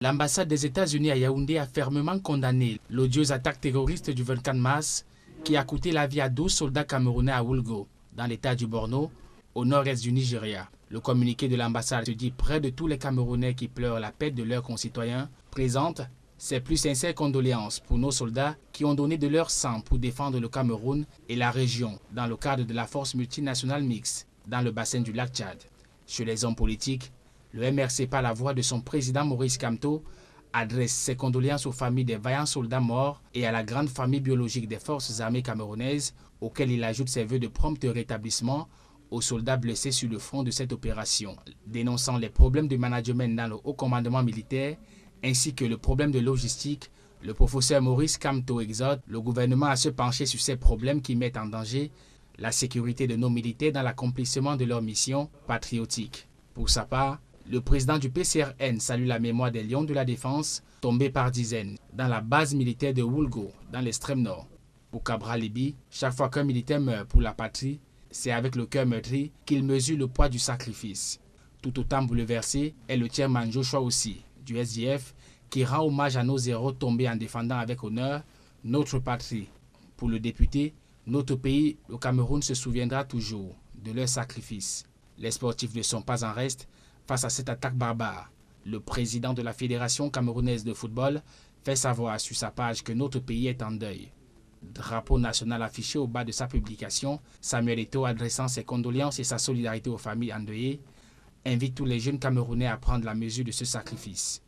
L'ambassade des États-Unis à Yaoundé a fermement condamné l'odieuse attaque terroriste du 24 mars qui a coûté la vie à 12 soldats camerounais à Wulgo, dans l'état du Borno, au nord-est du Nigeria. Le communiqué de l'ambassade se dit près de tous les Camerounais qui pleurent la perte de leurs concitoyens, présente ses plus sincères condoléances pour nos soldats qui ont donné de leur sang pour défendre le Cameroun et la région dans le cadre de la force multinationale mixte dans le bassin du lac Tchad. Chez les hommes politiques, le MRC, par la voix de son président Maurice Kamto, adresse ses condoléances aux familles des vaillants soldats morts et à la grande famille biologique des forces armées camerounaises, auxquelles il ajoute ses vœux de prompt rétablissement aux soldats blessés sur le front de cette opération, dénonçant les problèmes de management dans le haut commandement militaire ainsi que le problème de logistique. Le professeur Maurice Kamto exhorte le gouvernement à se pencher sur ces problèmes qui mettent en danger la sécurité de nos militaires dans l'accomplissement de leur mission patriotique. Pour sa part, le président du PCRN salue la mémoire des lions de la défense tombés par dizaines dans la base militaire de Wulgo, dans l'extrême nord. Pour Cabral Libi, chaque fois qu'un militaire meurt pour la patrie, c'est avec le cœur meurtri qu'il mesure le poids du sacrifice. Tout autant bouleversé est le chairman Joshua aussi, du SDF, qui rend hommage à nos héros tombés en défendant avec honneur notre patrie. Pour le député, notre pays, le Cameroun, se souviendra toujours de leur sacrifice. Les sportifs ne sont pas en reste face à cette attaque barbare. Le président de la Fédération camerounaise de football fait savoir sur sa page que notre pays est en deuil. Drapeau national affiché au bas de sa publication, Samuel Eto'o, adressant ses condoléances et sa solidarité aux familles endeuillées, invite tous les jeunes Camerounais à prendre la mesure de ce sacrifice.